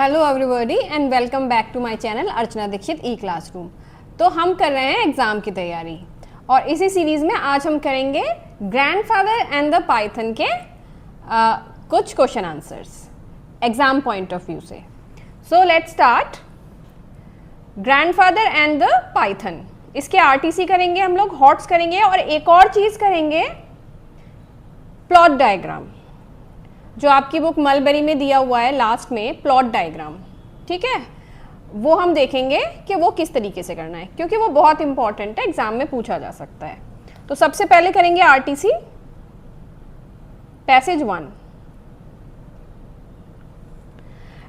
Hello everybody and welcome back to my channel Archana Dixit e classroom. तो हम कर रहे हैं एग्ज़ाम की तैयारी और इसी सीरीज़ में आज हम करेंगे ग्रैंडफादर एंड द पाइथन के कुछ question answers exam point of view से। So let's start. Grandfather and the python, इसके आरटीसी करेंगे हम लोग, हॉट्स करेंगे और एक और चीज़ करेंगे प्लॉट डायग्राम, जो आपकी बुक मलबरी में दिया हुआ है लास्ट में, प्लॉट डायग्राम। ठीक है, वो हम देखेंगे कि वो किस तरीके से करना है, क्योंकि वो बहुत इंपॉर्टेंट है, एग्जाम में पूछा जा सकता है। तो सबसे पहले करेंगे RTC passage 1।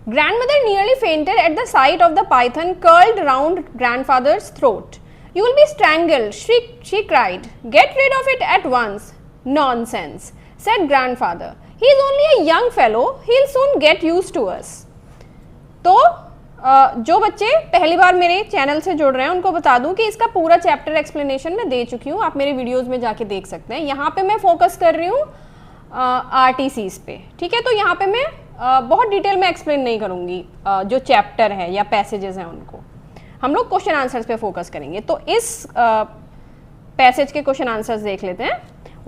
Grandmother nearly fainted at the sight of the python curled round grandfather's throat. You will be strangled, she cried. Get rid of it at once. Nonsense, said grandfather. He is only a young fellow. He'll soon get used to us. तो जो बच्चे पहली बार मेरे channel से जुड़ रहे हैं उनको बता दूं कि इसका पूरा चैप्टर एक्सप्लेनेशन मैं दे चुकी हूँ, आप मेरे वीडियोस में जाके देख सकते हैं। यहाँ पे मैं फोकस कर रही हूँ आरटीसीज पे। ठीक है, तो यहाँ पे मैं बहुत डिटेल में एक्सप्लेन नहीं करूँगी जो चैप्टर है या पैसेजेस हैं उनको, हम लोग क्वेश्चन आंसर्स पे फोकस करेंगे। तो इस पैसेज के क्वेश्चन आंसर्स देख लेते हैं।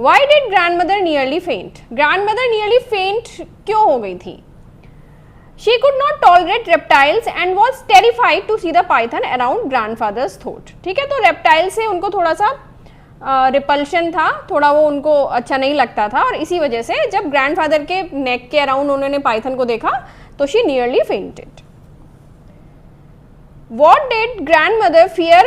Why did grandmother nearly faint? Grandmother nearly faint क्यों हो गई थी? She could not tolerate reptiles and was terrified to see the python around grandfather's throat. ठीक है, तो reptile से उनको थोड़ा सा रिपल्शन था, थोड़ा वो उनको अच्छा नहीं लगता था, और इसी वजह से जब ग्रैंडफादर के नेक के अराउंड उन्होंने पाइथन को देखा तो she nearly fainted. What did grandmother fear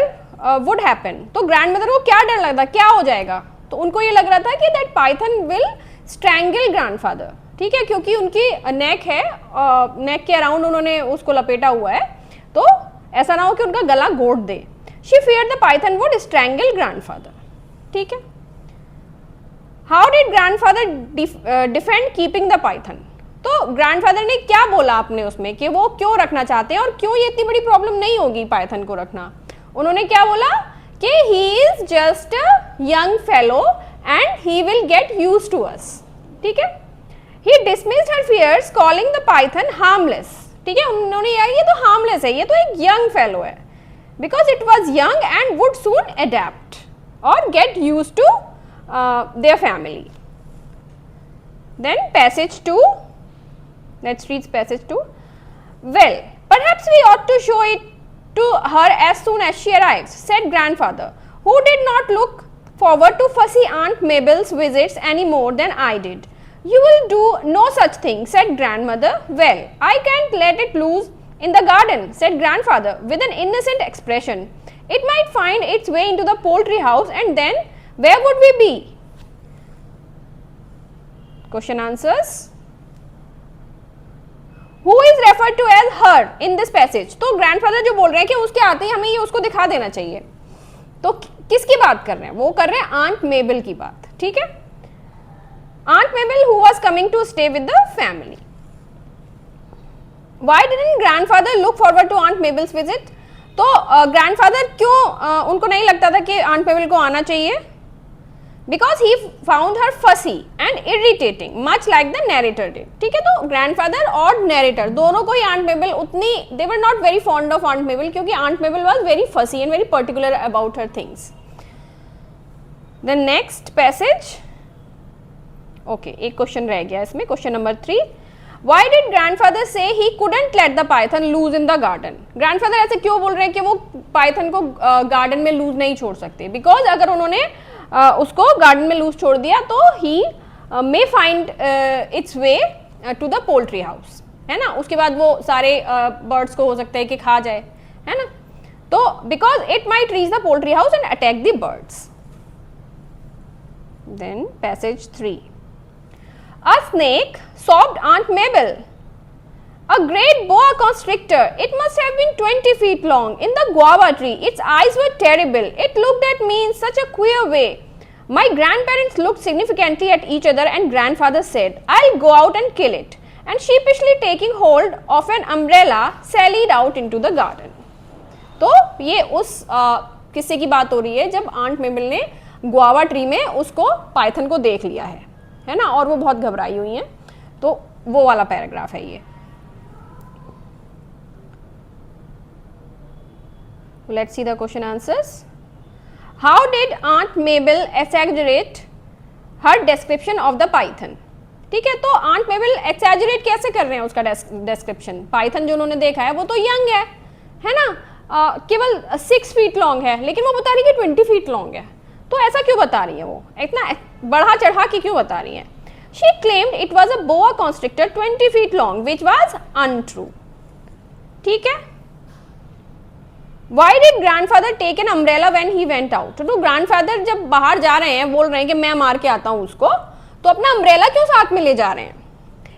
would happen? तो ग्रैंडमदर को क्या डर लगता, क्या हो जाएगा? तो उनको ये लग रहा था कि that Python will strangle grandfather. ठीक है, क्योंकि उनकी नेक है, नेक के अराउंड उन्होंने उसको लपेटा हुआ है, तो ऐसा ना हो कि उनका गला घोट दे। She feared the python would strangle grandfather. ठीक है, how did grandfather defend keeping the python? तो ग्रैंडफादर ने क्या बोला आपने उसमें कि वो क्यों रखना चाहते हैं और क्यों ये इतनी बड़ी प्रॉब्लम नहीं होगी पाइथन को रखना। उन्होंने क्या बोला कि he is just a young fellow and he will get used to us. ठीक है, he dismissed her fears calling the python harmless. ठीक है, उन्होंने ये तो harmless है, ये तो एक young fellow है, because it was young and would soon adapt or get used to their family. Then passage 2, let's read passage 2. Well, perhaps we ought to show it to her as soon as she arrives, said grandfather, who did not look forward to fussy Aunt Mabel's visits any more than I did. You will do no such thing, said grandmother. Well, I can't let it loose in the garden, said grandfather with an innocent expression. It might find its way into the poultry house, and then where would we be? Question answers. Who is referred to as her in this passage? तो grandfather जो बोल रहे हैं कि उसके आते ही हमें ये उसको दिखा देना चाहिए, तो किसकी बात कर रहे हैं? वो कर रहे हैं आंट मेबल की बात। ठीक है, aunt Mabel who was coming to stay with the family. Why didn't grandfather look forward to Aunt Mabel's visit? तो ग्रैंडफादर क्यों उनको नहीं लगता था कि आंट मेबल को आना चाहिए? Because he found her fussy and irritating, much like the narrator did. ठीक है, तो grandfather और narrator दोनों को ही Aunt Mabel उतनी, they were not very fond of Aunt Mabel, क्योंकि Aunt Mabel was very fussy and very particular about her things. The next passage, okay, एक question रह गया इसमें, question number 3. Why did grandfather say he couldn't let the python loose in the garden? Grandfather ऐसे क्यों बोल रहे हैं कि वो पाइथन को गार्डन में लूज नहीं छोड़ सकते? बिकॉज अगर उन्होंने उसको गार्डन में लूज छोड़ दिया तो he may find its way to the poultry house, है ना, उसके बाद वो सारे बर्ड्स को हो सकता है कि खा जाए, है ना, तो because it might reach the poultry house and attack the birds. Then passage 3. A snake, sobbed Aunt Mabel. A great boa constrictor. It must have been 20 feet long, in the guava tree. Its eyes were terrible. It looked at me in such a queer way. My grandparents looked significantly at each other and grandfather said, I'll go out and kill it. And sheepishly taking hold of an umbrella, sallied out into the garden. तो ये उस किस्से की बात हो रही है जब आंट मेबल ने गुआवा ट्री में उसको पाइथन को देख लिया है ना, और वो बहुत घबराई हुई हैं, तो वो वाला पैराग्राफ है ये. Let's see the question answers. How did aunt Mabel exaggerate her description of the python. ठीक है, तो आंट मेबल एक्सैजरेट कैसे कर रहे हैं उसका डिस्क्रिप्शन. पाइथन जो उन्होंने देखा है वो तो यंग है ना, केवल 6 फीट लॉन्ग है, लेकिन वो बता रही है कि 20 फीट लॉन्ग है. तो ऐसा क्यों बता रही है, वो इतना बढ़ा चढ़ा के क्यों बता रही है. She claimed it was a boa constrictor 20 feet long which was untrue. ठीक है. Why did grandfather take an umbrella when he went out? तो grandfather जब बाहर जा रहे हैं, बोल रहे हैं कि मैं मार के आता हूँ उसको, तो अपना अम्ब्रेला क्यों साथ में ले जा रहे हैं.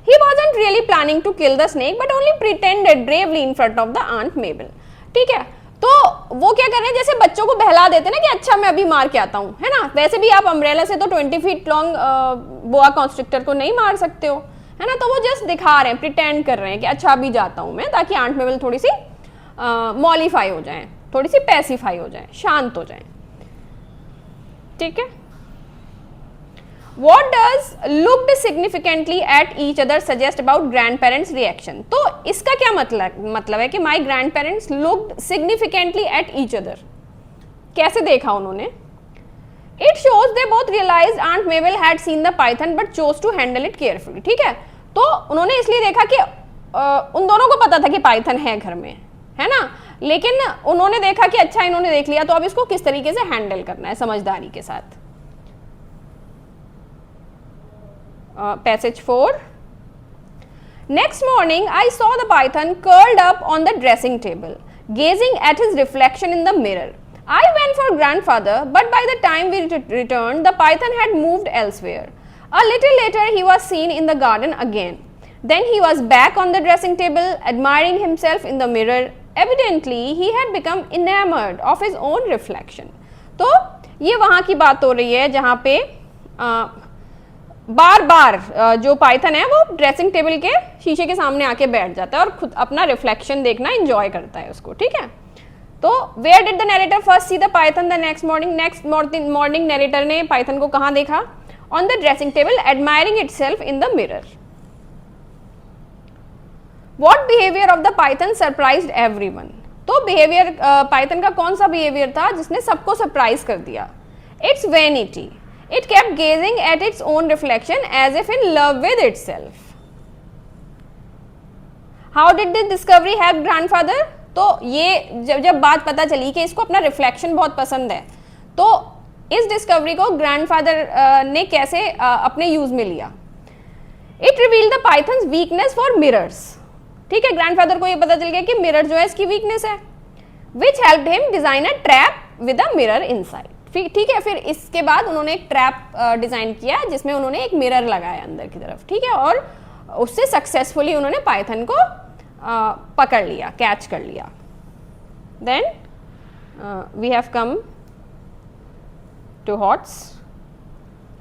He wasn't really planning to kill the snake, but only pretended bravely in front of the Aunt Mabel. ठीक है, तो वो क्या कर रहे हैं, जैसे बच्चों को बहला देते हैं ना कि अच्छा मैं अभी मार के आता हूँ, है ना. वैसे भी आप अम्ब्रेला से तो 20 फीट लॉन्ग बोआ कॉन्स्ट्रिक्टर को नहीं मार सकते हो, है ना. तो वो जस्ट दिखा रहे हैं, प्रिटेंड कर रहे हैं कि अच्छा अभी जाता हूँ मैं, ताकि आंट मेबल थोड़ी सी मॉलिफाई हो जाए, थोड़ी सी पैसिफाई हो जाए, शांत हो जाए. ठीक है. What does looked significantly at each other suggest about grandparents' reaction? तो इसका क्या मतलब है कि my grandparents looked significantly at each other. कैसे देखा उन्होंने. It shows they both realized Aunt Mabel had seen the python but chose to handle it carefully. ठीक है, तो उन्होंने इसलिए देखा कि उन दोनों को पता था कि पाइथन है घर में, है ना, लेकिन उन्होंने देखा कि अच्छा इन्होंने देख लिया तो अब इसको किस तरीके से हैंडल करना है समझदारी के साथ. Passage 4. Next morning, I saw the python curled up on the dressing table, gazing at his reflection in the mirror. I went for grandfather, but by the time we returned, the python had moved elsewhere. A little later, he was seen in the garden again. Then he was back on the dressing table, admiring himself in the mirror. Evidently, he had become enamored of his own reflection. तो ये वहाँ की बात हो रही है जहाँ पे बार बार जो पाइथन है वो ड्रेसिंग टेबल के शीशे के सामने आके बैठ जाता है और खुद अपना रिफ्लेक्शन देखना एंजॉय करता है उसको. ठीक है, तो where did the narrator first see the python the next morning narrator ने पाइथन को कहाँ देखा. On the dressing table, admiring itself in the mirror. What behaviour of the python surprised everyone. तो बिहेवियर पाइथन का कौन सा behaviour था जिसने सबको सरप्राइज कर दिया. It's vanity. It kept gazing at its own reflection as if in love with itself. How did this discovery help grandfather? तो ये जब बात पता चली कि इसको अपना रिफ्लेक्शन बहुत पसंद है, तो इस डिस्कवरी को ग्रैंडफादर ने कैसे अपने यूज में लिया. It revealed the python's weakness for mirrors. ठीक है, ग्रैंडफादर को ये पता चल गया कि मिरर जो है इसकी वीकनेस है. Which helped him design a trap with a mirror inside. ठीक है, फिर इसके बाद उन्होंने एक ट्रैप डिजाइन किया जिसमें उन्होंने एक मिरर लगाया अंदर की तरफ. ठीक है, और उससे सक्सेसफुली उन्होंने पाइथन को पकड़ लिया, कैच कर लिया. Then we have come to HOTS,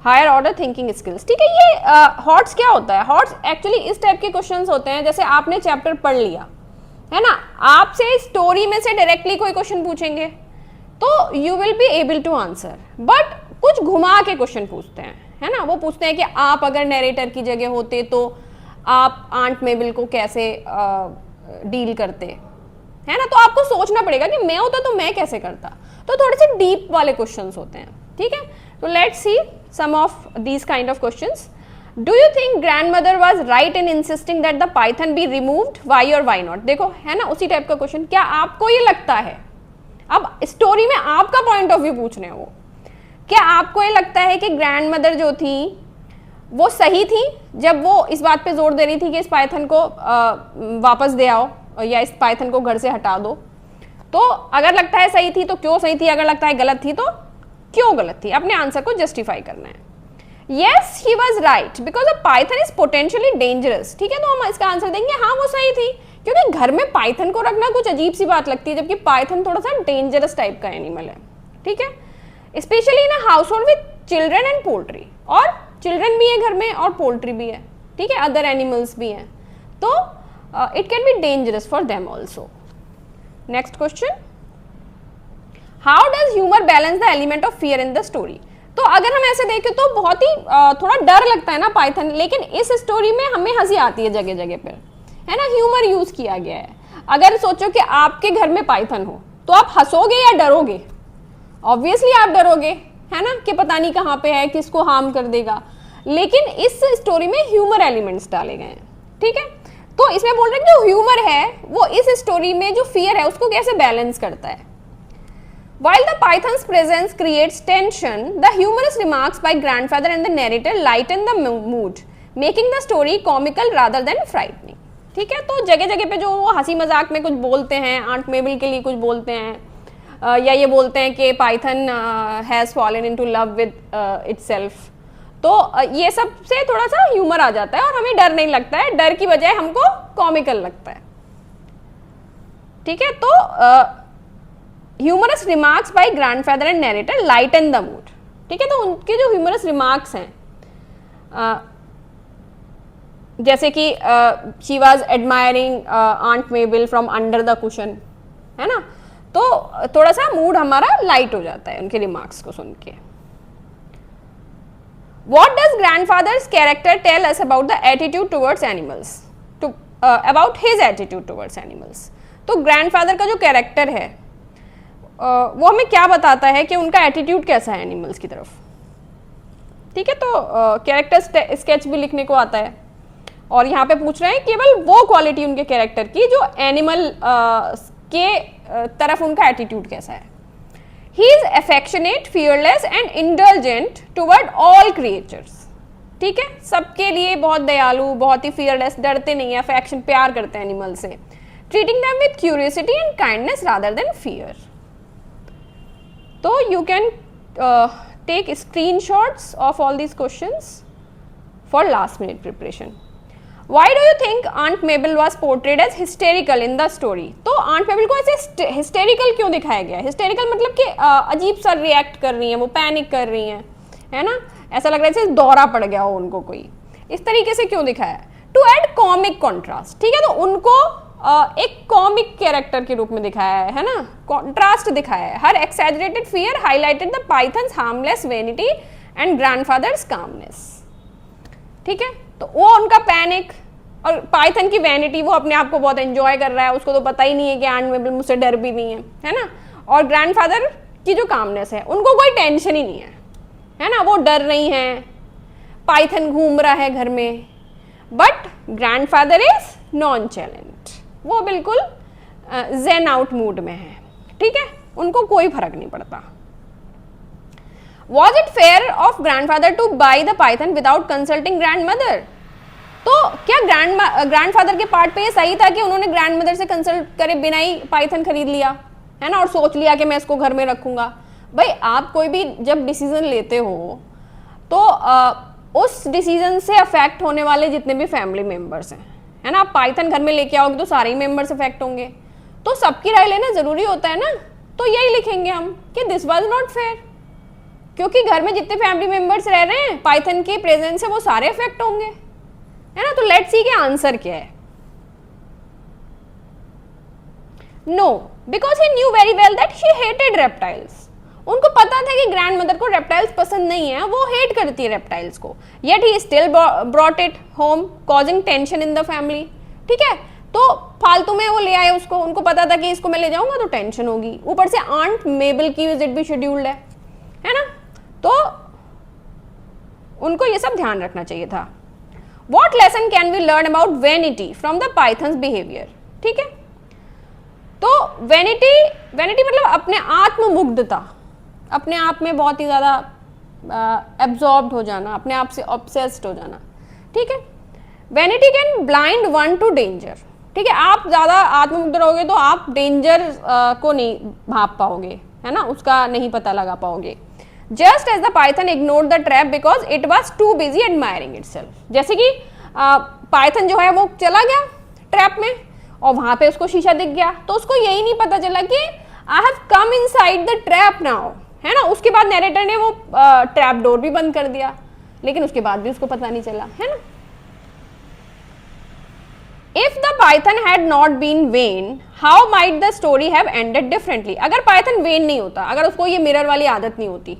higher order thinking skills. ठीक है, ये हॉट्स क्या होता है. हॉट्स एक्चुअली इस टाइप के क्वेश्चंस होते हैं जैसे आपने चैप्टर पढ़ लिया है ना, आपसे स्टोरी में से डायरेक्टली कोई क्वेश्चन पूछेंगे तो you will be able to answer, but कुछ घुमा के क्वेश्चन पूछते हैं, है ना. वो पूछते हैं कि आप अगर नरेटर की जगह होते तो आप आंट मेबल को कैसे डील करते, है ना. तो आपको सोचना पड़ेगा कि मैं होता तो मैं कैसे करता. तो थोड़े से डीप वाले क्वेश्चंस होते हैं. ठीक है, तो let's see some of these kind of questions. Do you think grandmother was right in insisting that the python be removed, why or why not. देखो, है ना, उसी टाइप का क्वेश्चन. क्या आपको ये लगता है, अब स्टोरी में आपका पॉइंट ऑफ व्यू पूछ रहे हैं वो, क्या आपको ये लगता है कि ग्रैंडमदर जो थी वो सही थी जब वो इस बात पे जोर दे रही थी कि इस पाइथन को वापस दे आओ या इस पाइथन को घर से हटा दो. तो अगर लगता है सही थी तो क्यों सही थी, अगर लगता है गलत थी तो क्यों गलत थी. अपने आंसर को जस्टिफाई करना है. Yes, he was right because a Python is potentially dangerous. ठीक है, तो हम इसका आंसर देंगे हाँ वो सही थी, क्योंकि घर में पाइथन को रखना कुछ अजीब सी बात लगती है, जबकि पाइथन थोड़ा सा डेंजरस टाइप का एनिमल है. ठीक है, specially in a house hold with children and poultry. और चिल्ड्रन भी है घर में और पोल्ट्री भी है. ठीक है, अदर एनिमल्स भी हैं, तो it can be dangerous for them also. Next question, how does humour balance the element of fear in the story. तो अगर हम ऐसे देखें तो बहुत ही थोड़ा डर लगता है ना पाइथन, लेकिन इस स्टोरी में हमें हंसी आती है जगह जगह पर, है ना. ह्यूमर यूज किया गया है. अगर सोचो कि आपके घर में पाइथन हो तो आप हंसोगे या डरोगे? ऑब्वियसली आप डरोगे, है ना, कि पता नहीं कहाँ पे है, किसको हार्म कर देगा। लेकिन इस स्टोरी में ह्यूमर एलिमेंट्स डाले गए हैं, ठीक है। तो इसमें बोल रहे हैं कि जो ह्यूमर है वो इस स्टोरी में जो फियर है उसको कैसे बैलेंस करता है। While the python's presence creates tension, the humorous remarks by grandfather and the narrator lighten the mood, making the story comical rather than frightening. ठीक है, तो जगह जगह पे जो वो हंसी मजाक में कुछ बोलते हैं, आंट मेबल के लिए कुछ बोलते हैं, या ये बोलते हैं कि Python has fallen into love with itself, तो ये सब से थोड़ा सा ह्यूमर आ जाता है और हमें डर नहीं लगता है, डर की बजाय हमको कॉमिकल लगता है। ठीक है, तो humorous remarks by grandfather and narrator lighten the mood. ठीक है, तो उनके जो ह्यूमरस रिमार्क्स हैं, जैसे कि she was admiring aunt Mabel from under the cushion, है ना, तो थोड़ा सा मूड हमारा लाइट हो जाता है उनके रिमार्क्स को सुन के। What does grandfather's character tell us about the attitude towards animals? About his attitude towards animals. तो grandfather का जो कैरेक्टर है वो हमें क्या बताता है कि उनका एटीट्यूड कैसा है एनिमल्स की तरफ। ठीक है, तो कैरेक्टर स्केच भी लिखने को आता है और यहाँ पे पूछ रहे हैं केवल वो क्वालिटी उनके कैरेक्टर की जो एनिमल के तरफ उनका एटीट्यूड कैसा है। He is affectionate, fearless and indulgent toward all creatures. ठीक है, सबके लिए बहुत दयालु, बहुत ही fearless, डरते नहीं है, अफेक्शन प्यार करते हैं एनिमल से, treating them with curiosity and kindness rather than fear. तो you can take screenshots of all these questions for last minute preparation. Why do you think Aunt Mabel was portrayed as hysterical in the story? तो Aunt Mabel को ऐसे hysterical क्यों दिखाया गया? hysterical मतलब कि अजीब सा रिएक्ट कर रही हैं, वो पैनिक कर रही हैं, है ना, ऐसा लग रहा है जैसे दौरा पड़ गया हो उनको कोई, इस तरीके से क्यों दिखाया? To add comic contrast. ठीक है, तो उनको एक कॉमिक कैरेक्टर के रूप में दिखाया है ना, कॉन्ट्रास्ट दिखाया है। Her exaggerated fear highlighted the python's harmless vanity and grandfather's calmness. ठीक है, तो वो उनका पैनिक और पाइथन की वैनिटी, वो अपने आप को बहुत एंजॉय कर रहा है, उसको तो पता ही नहीं है कि आंट मेबल मुझसे डर भी नहीं है ना। और ग्रैंडफादर की जो कामनेस है, उनको कोई टेंशन ही नहीं है ना, वो डर नहीं है, पाइथन घूम रहा है घर में, but grandfather is non challenge, वो बिल्कुल जेन आउट मूड में है। ठीक है, उनको कोई फर्क नहीं पड़ता। Was it fair of grandfather to buy the python without consulting grandmother? तो क्या ग्रैंडफादर के पार्ट पे ये सही था कि उन्होंने ग्रैंडमदर से कंसल्ट करे बिना ही पाइथन खरीद लिया, है ना, और सोच लिया कि मैं इसको घर में रखूंगा? भाई, आप कोई भी जब डिसीजन लेते हो तो उस डिसीजन से अफेक्ट होने वाले जितने भी फैमिली मेंबर्स हैं, है ना, आप पाइथन घर में लेके आओगे तो सारे ही मेंबर्स अफेक्ट होंगे, तो सबकी राय लेना जरूरी होता है ना। तो यही लिखेंगे हम कि दिस वाज नॉट फेयर, क्योंकि घर में जितने फैमिली मेंबर्स रह रहे हैं पाइथन के प्रेजेंस से वो सारे अफेक्ट होंगे, है ना। तो लेट्स सी के आंसर क्या है। No, because he knew very well that she hated reptiles. उनको पता था कि ग्रैंडमदर को रेप्टाइल्स पसंद नहीं है, वो हेट करती है रेप्टाइल्स को, yet he still brought it home causing tension in the family. ठीक है, तो फालतू में वो ले आए उसको, उनको पता था कि इसको मैं ले जाऊंगा तो टेंशन होगी, ऊपर से आंट मेबल की विजिट भी शेड्यूल्ड है ना, तो उनको ये सब ध्यान रखना चाहिए था। What lesson can we learn about vanity from the python's behavior? ठीक है, तो vanity मतलब अपने आत्ममुग्धता, अपने आप में बहुत ही ज्यादा एब्जॉर्ब्ड हो जाना, अपने आप से ऑब्सेस्ड हो जाना। ठीक है, vanity can blind one to danger। ठीक है, आप ज्यादा आत्ममुग्ध रहोगे तो आप डेंजर को नहीं भाप पाओगे, है ना, उसका नहीं पता लगा पाओगे। Just as the python ignored the trap because it was too busy admiring itself। जैसे कि पाइथन जो है वो चला गया ट्रैप में और वहां पे उसको शीशा दिख गया, तो उसको यही नहीं पता चला कि I have come inside the trap now, है ना। उसके बाद नैरेटर ने वो ट्रैप डोर भी बंद कर दिया, लेकिन उसके बाद भी उसको पता नहीं चला, है ना। If the python had not been vain, how might the story have ended differently? अगर पाइथन वेन नहीं होता, अगर उसको ये मिरर वाली आदत नहीं होती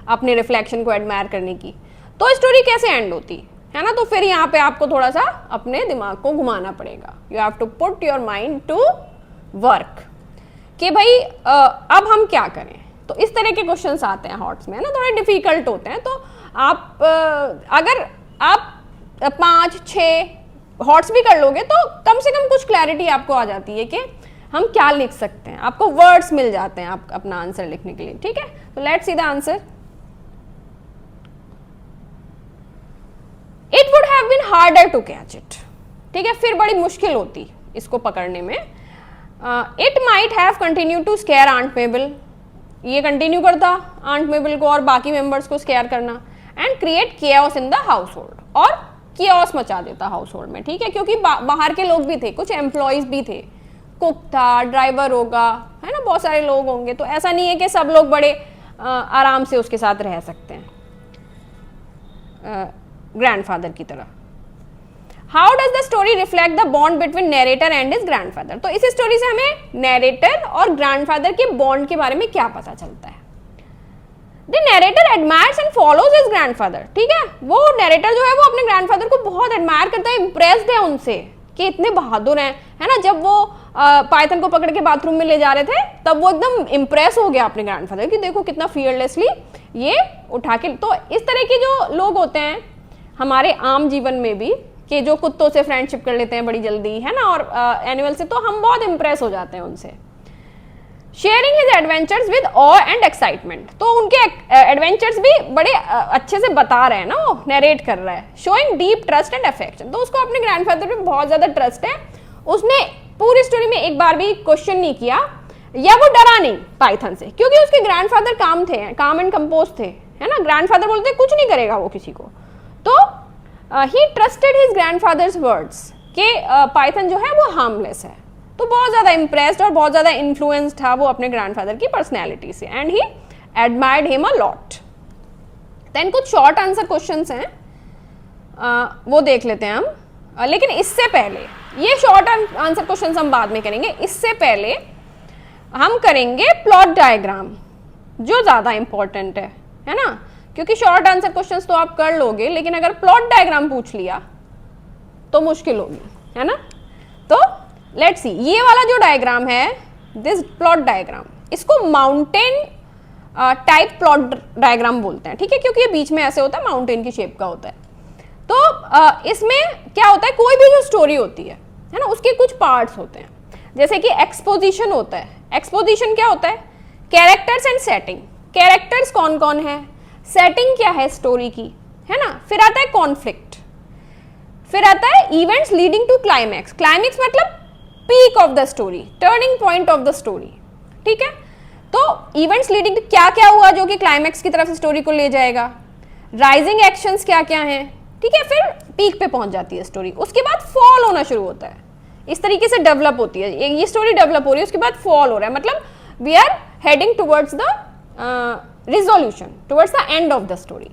अपने रिफ्लेक्शन को एडमायर करने की, तो स्टोरी कैसे एंड होती, है ना। तो फिर यहाँ पे आपको थोड़ा सा अपने दिमाग को घुमाना पड़ेगा। You have to put your mind to work. कि भाई अब हम क्या करें। तो इस तरह के क्वेश्चंस आते हैं हॉट्स में, है ना, थोड़े डिफिकल्ट होते हैं। तो आप अगर आप 5-6 हॉट्स भी कर लोगे तो कम से कम कुछ क्लैरिटी आपको आ जाती है कि हम क्या लिख सकते हैं, आपको वर्ड्स मिल जाते हैं आप अपना आंसर लिखने के लिए, ठीक है। तो let's see the answer. It would have been harder to catch it, ठीक है, फिर बड़ी मुश्किल होती इसको पकड़ने में। It might have continue to scare aunt Mabel, ये कंटिन्यू करता आंट मेबल को और बाकी मेंबर्स को स्केयर करना, and create chaos in the household, और केओस मचा देता हाउस होल्ड में, ठीक है, क्योंकि बाहर के लोग भी थे, कुछ एम्प्लॉयज भी थे, कुक था, ड्राइवर होगा, है ना, बहुत सारे लोग होंगे। तो ऐसा नहीं है कि सब लोग बड़े आराम से उसके साथ रह सकते हैं ग्रैंडफादर की तरह। How does the story reflect the bond between narrator and his grandfather. तो इस स्टोरी से हमें नरेटर और ग्रैंडफादर के बॉन्ड के बारे में क्या पता चलता है। The narrator admires and follows his grandfather, ठीक है, वो नरेटर जो है वो अपने ग्रैंडफादर को बहुत एडमायर करता है, इंप्रेस्ड है उनसे कि इतने बहादुर हैं, है ना। जब वो पाइथन को पकड़ के बाथरूम में ले जा रहे थे तब वो एकदम इंप्रेस हो गया अपने ग्रैंडफादर कि देखो कितना फियरलेसली ये उठा के। तो इस तरह के जो लोग होते हैं हमारे आम जीवन में भी, कि जो कुत्तों से फ्रेंडशिप कर लेते हैं बड़ी जल्दी, है ना, और एनिमल से, तो हम बहुत इंप्रेस हो जाते हैं उनसे। Sharing his adventures with of and excitement, तो उनके एडवेंचर्स भी बड़े अच्छे से बता रहे हैं ना, वो नरेट कर रहा है। Showing deep trust and affection, तो उसको अपने ग्रैंडफादर पे बहुत ज्यादा ट्रस्ट है, उसने पूरी स्टोरी में एक बार भी क्वेश्चन नहीं किया, या वो डरा नहीं पाइथन से, क्योंकि उसके ग्रैंडफादर काम एंड कंपोज थे, है ना। ग्रैंडफादर बोलते कुछ नहीं करेगा वो किसी को, तो ही ट्रस्टेड हिज ग्रैंडफादर्स वर्ड्स कि पाइथन जो है वो हार्मलेस है। तो बहुत ज़्यादा इम्प्रेस्ड और बहुत ज़्यादा इन्फ्लुएंस था वो अपने ग्रैंडफादर की पर्सनैलिटी से, and he admired him a lot. Then कुछ शॉर्ट आंसर क्वेश्चंस हैं, वो देख लेते हैं हम। लेकिन इससे पहले, ये शॉर्ट आंसर क्वेश्चंस हम बाद में करेंगे, इससे पहले हम करेंगे प्लॉट डायग्राम, जो ज़्यादा इंपॉर्टेंट है ना, क्योंकि शॉर्ट आंसर क्वेश्चंस तो आप कर लोगे, लेकिन अगर प्लॉट डायग्राम पूछ लिया तो मुश्किल होगी, है ना। तो लेट्स सी, ये वाला जो डायग्राम है, दिस प्लॉट डायग्राम, इसको माउंटेन टाइप प्लॉट डायग्राम बोलते हैं, ठीक है, क्योंकि ये बीच में ऐसे होता है, माउंटेन की शेप का होता है। तो इसमें क्या होता है, कोई भी जो स्टोरी होती है ना, उसके कुछ पार्ट्स होते हैं, जैसे कि एक्सपोजिशन होता है। एक्सपोजिशन क्या होता है, कैरेक्टर्स एंड सेटिंग, कैरेक्टर्स कौन कौन है, सेटिंग क्या है स्टोरी की, है ना। फिर आता है कॉन्फ्लिक्ट, फिर आता है events leading to climax, climax मतलब peak of the story, turning point of the story, ठीक है। तो इवेंट्स लीडिंग टू क्या क्या हुआ जो कि क्लाइमैक्स की तरफ से स्टोरी को ले जाएगा, राइजिंग एक्शंस क्या क्या हैं, ठीक है, फिर पीक पे पहुंच जाती है स्टोरी, उसके बाद फॉल होना शुरू होता है, इस तरीके से डेवलप होती है, ये स्टोरी डेवलप हो रही है, उसके बाद फॉल हो रहा है, मतलब we are heading towards the resolution, towards the end of the story.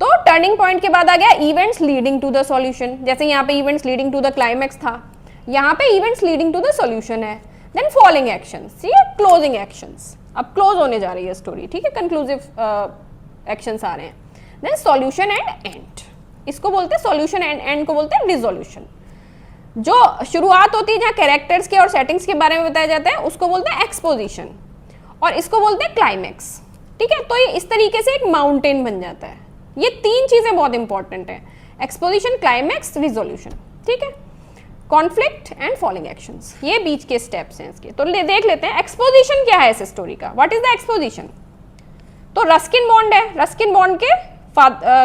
तो टर्निंग पॉइंट के बाद आ गया events leading to the solution, जैसे यहाँ पे events leading to the climax था, यहाँ पे events leading to the solution है। देन फॉलिंग एक्शंस, ये क्लोजिंग एक्शंस, अब क्लोज होने जा रही है स्टोरी, ठीक है, कंक्लूसिव एक्शंस आ रहे हैं। देन सॉल्यूशन एंड एंड, इसको बोलते हैं सॉल्यूशन एंड एंड को बोलते हैं रिजोल्यूशन। जो शुरुआत होती है जहाँ कैरेक्टर्स के और सेटिंग्स के बारे में बताया जाता है उसको बोलते हैं एक्सपोजिशन, और इसको बोलते हैं क्लाइमैक्स, ठीक है। तो ये इस तरीके से एक माउंटेन बन जाता है। ये तीन चीजें बहुत इंपॉर्टेंट है, एक्सपोजिशन, क्लाइमैक्स, रिजोल्यूशन, ठीक है। कॉन्फ्लिक्ट एंड फॉलिंग एक्शंस, ये बीच के स्टेप्स हैं इसके। तो देख लेते हैं एक्सपोजिशन क्या है इस स्टोरी का, व्हाट इज द एक्सपोजिशन। तो रस्किन बॉन्ड है, रस्किन बॉन्ड के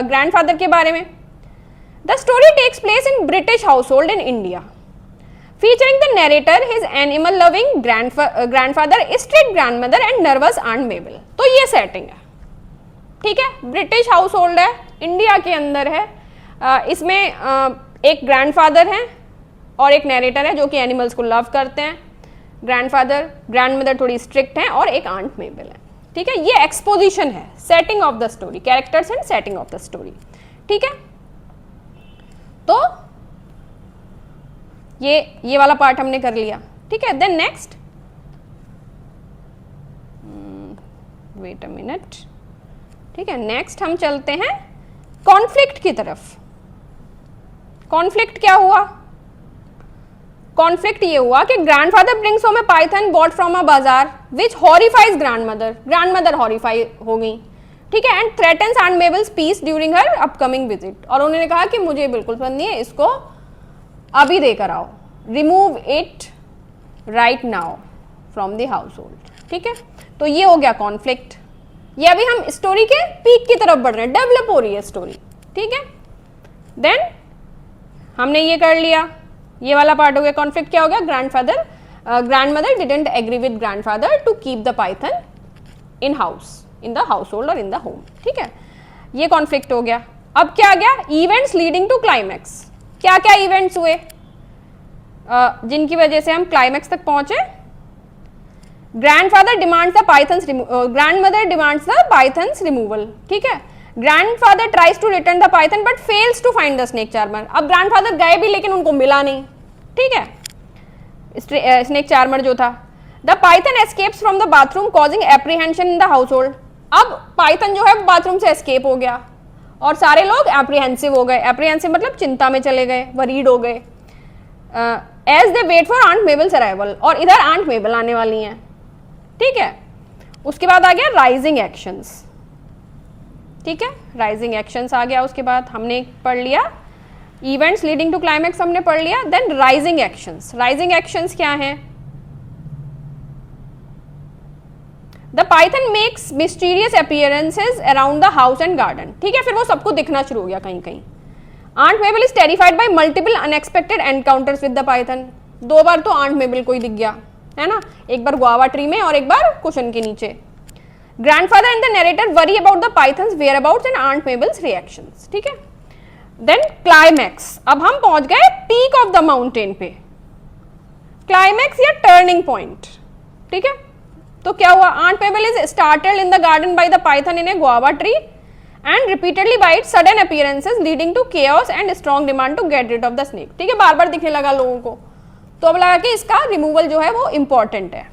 ग्रैंडफादर के बारे में। The story takes place in British household in India, featuring the narrator, his animal loving grandfather, strict grandmother and nervous aunt Mabel। तो ये setting है, ठीक है, ब्रिटिश हाउस होल्ड है, इंडिया के अंदर है, इसमें एक ग्रैंडफादर है और एक नरेटर है जो कि एनिमल्स को लव करते हैं, ग्रैंडफादर, ग्रैंडमदर थोड़ी स्ट्रिक्ट है, और एक आंट मेबल है, ठीक है। ये एक्सपोजिशन है, setting of the story, characters and setting of the story, ठीक है। तो ये वाला पार्ट हमने कर लिया, ठीक है। Then next, wait a minute, ठीक है, नेक्स्ट हम चलते हैं कॉन्फ्लिक्ट की तरफ। कॉन्फ्लिक्ट क्या हुआ, कॉन्फ्लिक्ट ये हुआ कि grandfather brings home A Python bought from a बाजार विच हॉरिफाइज ग्रैंडमदर, ग्रैंडमदर हॉरिफाई हो गई, ठीक है, and threatens on Mabel's peace during her upcoming visit, और उन्होंने कहा कि मुझे बिल्कुल पसंद नहीं है, इसको अभी देकर आओ, remove it right now from the house hold, ठीक है। तो ये हो गया कॉन्फ्लिक्ट। ये अभी हम स्टोरी के पीक की तरफ बढ़ रहे हैं, डेवलप हो रही है स्टोरी, ठीक है। देन हमने ये कर लिया, ये वाला पार्ट हो गया। कॉन्फ्लिक्ट क्या हो गया, grandmother didn't agree with grandfather to keep the python in house, in the household or in the home, ठीक है, ये कॉन्फ्लिक्ट हो गया। अब क्या आ गया, इवेंट्स लीडिंग टू क्लाइमैक्स। क्या क्या इवेंट्स हुए जिनकी वजह से हम क्लाइमैक्स तक पहुंचे। Grandfather demands the python's, grandmother demands the python's removal, ठीक है। Grandfather tries to return the python but fails to find the snake charmer. अब ग्रैंडफादर गए भी लेकिन उनको मिला नहीं, ठीक है, स्नेक चार्मर जो था। The Python escapes from the bathroom causing apprehension in the house hold. अब पाइथन जो है बाथरूम से एस्केप हो गया और सारे लोग एप्रीहेंसिव हो गए। एप्रीहेंसिव मतलब चिंता में चले गए, वरीड हो गए। As they wait for aunt Mabel's arrival, और इधर आंट मेबल आने वाली हैं, ठीक है। उसके बाद आ गया राइजिंग एक्शंस, ठीक है, राइजिंग एक्शंस आ गया। उसके बाद हमने पढ़ लिया इवेंट्स लीडिंग टू क्लाइमैक्स, हमने पढ़ लिया। Then rising actions, rising actions क्या हैं। The python makes mysterious appearances around the house and garden, ठीक है, फिर वो सबको दिखना शुरू हो गया कहीं कहीं। Aunt Mabel is terrified by multiple unexpected encounters with the python. 2 बार तो आंट मेबल को ही दिख गया, है ना, एक बार गुआवा ट्री में और एक बार कुशन के नीचे। Grandfather and the narrator worry about the python's whereabouts and aunt Mabel's reactions, ठीक है। देन क्लाइमैक्स, अब हम पहुंच गए पीक ऑफ द माउंटेन पे, क्लाइमैक्स या टर्निंग पॉइंट, ठीक है। तो क्या हुआ, aunt Mabel is startled in the garden by the python in a guava tree and repeatedly by its sudden appearances leading to chaos and strong demand to get rid of the snake, ठीक है, बार बार दिखने लगा लोगों को, तो अब लगा कि इसका रिमूवल जो है वो इंपॉर्टेंट है,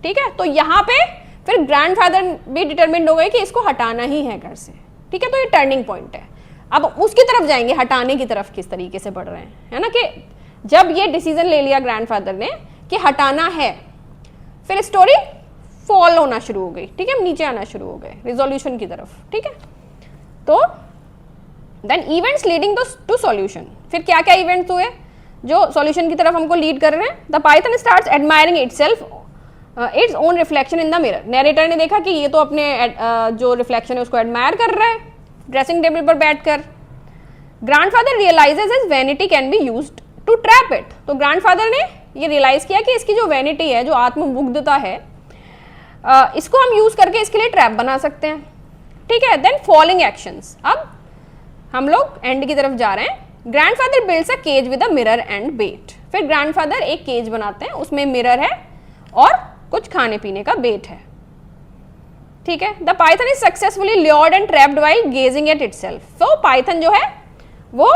ठीक है। तो यहाँ पे फिर ग्रैंडफादर भी डिटरमिन्ड हो गए कि इसको हटाना ही है घर से, ठीक है, तो ये टर्निंग पॉइंट है। अब उसकी तरफ जाएंगे, हटाने की तरफ किस तरीके से बढ़ रहे हैं, है ना, कि जब ये डिसीजन ले लिया ग्रैंडफादर ने कि हटाना है, फिर स्टोरी फॉल होना शुरू हो गई, ठीक है, नीचे आना शुरू हो गए रिजोल्यूशन की तरफ, ठीक है। तो then events leading to solution, फिर क्या क्या इवेंट्स हुए जो सॉल्यूशन की तरफ हमको लीड कर रहे हैं। The Python starts admiring itself its own reflection in the mirror. Narrator ने देखा कि ये तो अपने जो रिफ्लेक्शन है उसको एडमायर कर रहा है ड्रेसिंग टेबल पर बैठकर। Grandfather realizes his vanity can be used to trap it. तो ग्रैंडफादर ने ये रियलाइज किया कि इसकी जो वैनिटी है, जो आत्ममुग्धता है, इसको हम यूज करके इसके लिए ट्रैप बना सकते हैं, ठीक है। देन फॉलोइंग एक्शंस, अब हम लोग एंड की तरफ जा रहे हैं। Grandfather builds a cage with a mirror and bait. फिर ग्रैंडफादर एक केज बनाते हैं, उसमें मिरर है और कुछ खाने पीने का बेट है, ठीक है। The python is successfully lured and trapped while gazing at itself. तो पाइथन जो है वो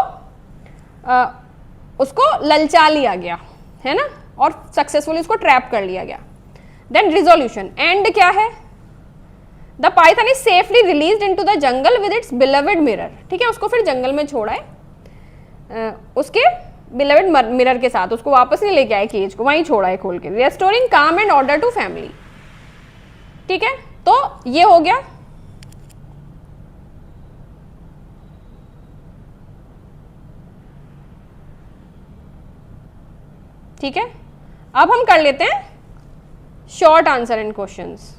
उसको ललचा लिया गया, है ना, और सक्सेसफुली उसको ट्रैप कर लिया गया। देन रिजोल्यूशन, एंड क्या है, the python is safely released into the jungle with its beloved mirror, ठीक है, उसको फिर जंगल में छोड़ा है उसके बिलवेड मिरर के साथ, उसको वापस नहीं लेके आए केज को, वहीं छोड़ा है खोल के। रेस्टोरिंग काम एंड ऑर्डर टू फैमिली, ठीक है। तो ये हो गया। ठीक है, अब हम कर लेते हैं short answer and questions,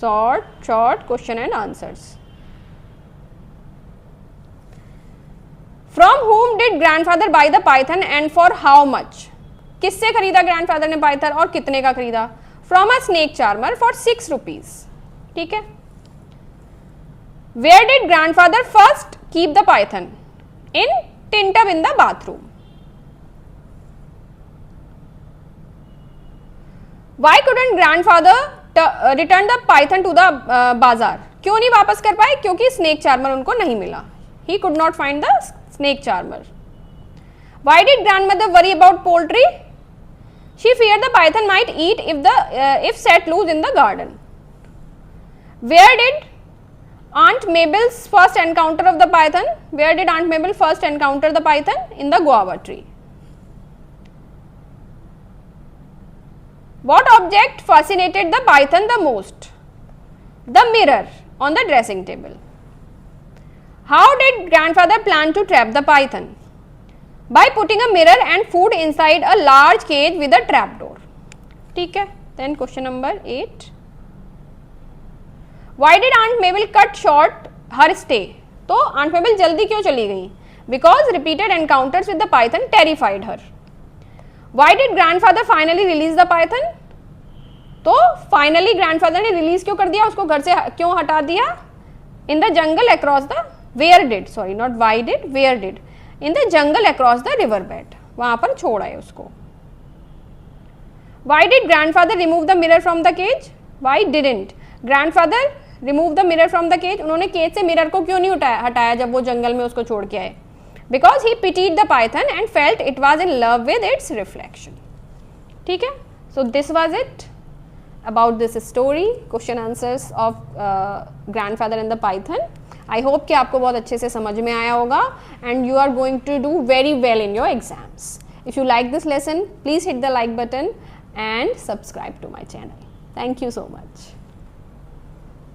short question and answers. From whom did grandfather buy the python and for how much? किससे खरीदा ग्रैंडफादर ने पाइथन और कितने का खरीदा? From a snake charmer for 6 rupees, ठीक है। Where did grandfather first keep the python? In tin tub in the bathroom. Why couldn't grandfather return the python to the bazaar? क्यों नहीं वापस कर पाए? क्योंकि स्नेक चार्मर उनको नहीं मिला। He could not find the snake charmer. Why did grandmother worry about poultry? She feared the python might eat if set loose in the garden. Where did Aunt Mabel's first encounter of the python? Where did Aunt Mabel first encounter the python? In the guava tree. What object fascinated the python the most? The mirror on the dressing table. How did grandfather plan to trap the python? By putting a mirror and food inside a large cage with a trap door. ठीक है. Then question number 8. Why did Aunt Mabel cut short her stay? तो Aunt Mabel जल्दी क्यों चली गई? Because repeated encounters with the python terrified her. Why did grandfather finally release the python? तो finally grandfather ने release क्यों कर दिया, उसको घर से क्यों हटा दिया? In the jungle across the, where did, sorry not why did, where did, in the jungle across the river bed, वहाँ पर छोड़ आए उसको. Why did grandfather remove the mirror from the cage? Why didn't grandfather remove the mirror from the cage? उन्होंने cage से mirror को क्यों नहीं हटाया जब वो जंगल में उसको छोड़ के आए? Because he pitied the python and felt it was in love with its reflection. ठीक है? So this was it about this story, question answers of grandfather and the python. I hope कि आपको बहुत अच्छे से समझ में आया होगा and you are going to do very well in your exams. If you like this lesson, please hit the like button and subscribe to my channel. Thank you so much.